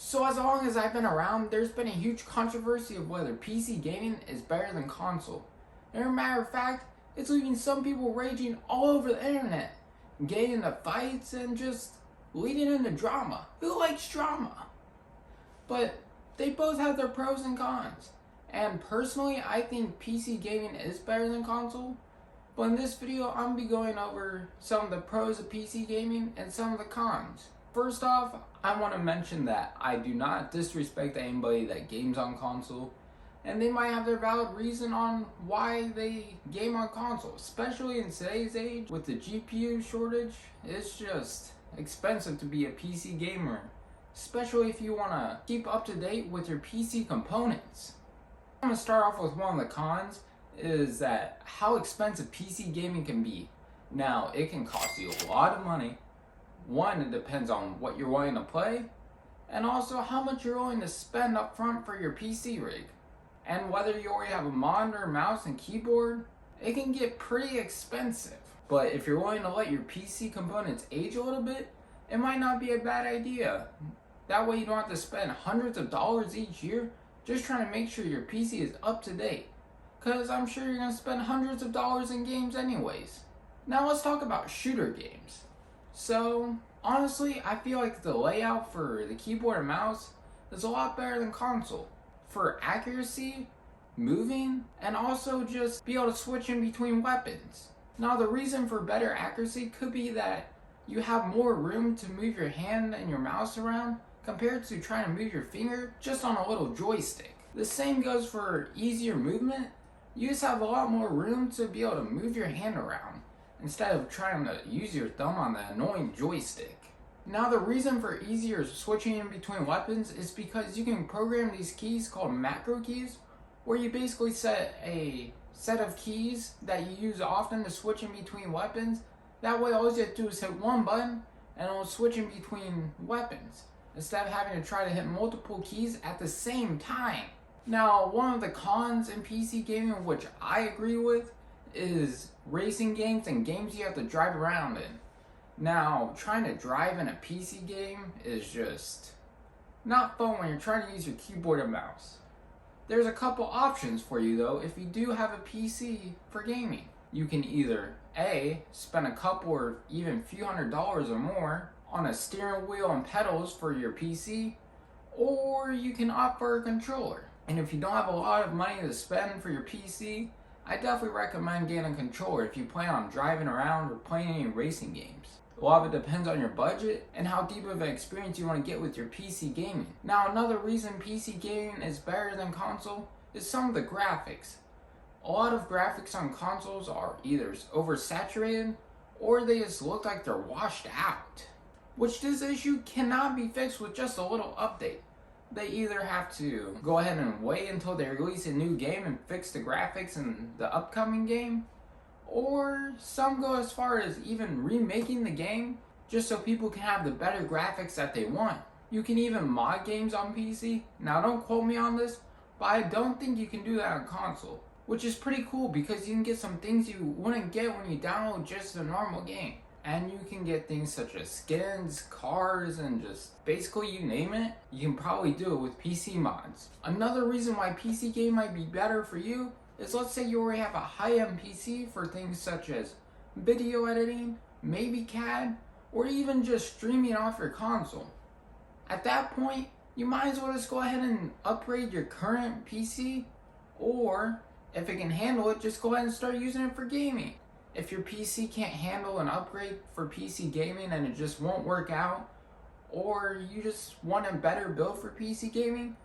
So as long as I've been around, there's been a huge controversy of whether PC gaming is better than console. And as a matter of fact, it's leaving some people raging all over the internet, getting into fights and just leading into drama. Who likes drama? But they both have their pros and cons. And personally, I think PC gaming is better than console. But in this video, I'm going to be going over some of the pros of PC gaming and some of the cons. First off, I want to mention that I do not disrespect anybody that games on console, and they might have their valid reason on why they game on console, especially in today's age with the GPU shortage. It's just expensive to be a PC gamer, especially if you want to keep up to date with your PC components. I'm going to start off with one of the cons, is that how expensive PC gaming can be. Now, it can cost you a lot of money. One, it depends on what you're willing to play, and also how much you're willing to spend up front for your PC rig. And whether you already have a monitor, mouse, and keyboard, it can get pretty expensive. But if you're willing to let your PC components age a little bit, it might not be a bad idea. That way you don't have to spend hundreds of dollars each year just trying to make sure your PC is up to date. Because I'm sure you're going to spend hundreds of dollars in games anyways. Now let's talk about shooter games. So, honestly, I feel like the layout for the keyboard and mouse is a lot better than console. For accuracy, moving, and also just be able to switch in between weapons. Now, the reason for better accuracy could be that you have more room to move your hand and your mouse around compared to trying to move your finger just on a little joystick. The same goes for easier movement. You just have a lot more room to be able to move your hand around instead of trying to use your thumb on the annoying joystick. Now, the reason for easier switching in between weapons is because you can program these keys called macro keys, where you basically set a set of keys that you use often to switch in between weapons. That way all you have to do is hit one button and it'll switch in between weapons instead of having to try to hit multiple keys at the same time. Now, one of the cons in PC gaming, which I agree with, is racing games and games you have to drive around in. Now, trying to drive in a PC game is just not fun when you're trying to use your keyboard and mouse. There's a couple options for you though if you do have a PC for gaming. You can either A, spend a couple or even few $100s or more on a steering wheel and pedals for your PC, or you can opt for a controller. And if you don't have a lot of money to spend for your PC, I definitely recommend getting a controller if you plan on driving around or playing any racing games. A lot of it depends on your budget and how deep of an experience you want to get with your PC gaming. Now, another reason PC gaming is better than console is some of the graphics. A lot of graphics on consoles are either oversaturated or they just look like they're washed out, which this issue cannot be fixed with just a little update. They either have to go ahead and wait until they release a new game and fix the graphics in the upcoming game, or some go as far as even remaking the game just so people can have the better graphics that they want. You can even mod games on PC. Now, don't quote me on this, but I don't think you can do that on console, which is pretty cool because you can get some things you wouldn't get when you download just a normal game. And you can get things such as skins, cars, and just basically you name it, you can probably do it with PC mods. Another reason why PC game might be better for you is, let's say you already have a high-end PC for things such as video editing, maybe CAD, or even just streaming off your console. At that point, you might as well just go ahead and upgrade your current PC, or if it can handle it, just go ahead and start using it for gaming. If your PC can't handle an upgrade for PC gaming and it just won't work out, or you just want a better build for PC gaming,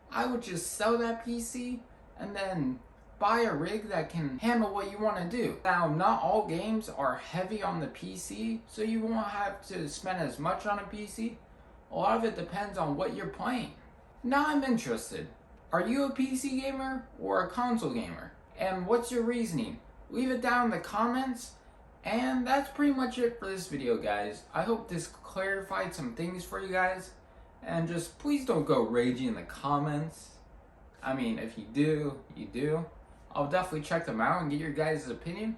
I would just sell that PC and then buy a rig that can handle what you want to do. Now, not all games are heavy on the PC, so you won't have to spend as much on a PC. A lot of it depends on what you're playing. Now I'm interested. Are you a PC gamer or a console gamer? And what's your reasoning? Leave it down in the comments. And that's pretty much it for this video, guys. I hope this clarified some things for you guys. And just please don't go raging in the comments. I mean, if you do, you do. I'll definitely check them out and get your guys' opinion.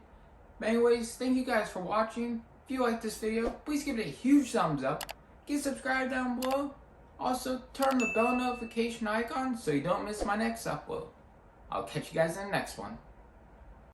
But anyways, thank you guys for watching. If you like this video, please give it a huge thumbs up. Get subscribed down below. Also, turn the bell notification icon so you don't miss my next upload. I'll catch you guys in the next one.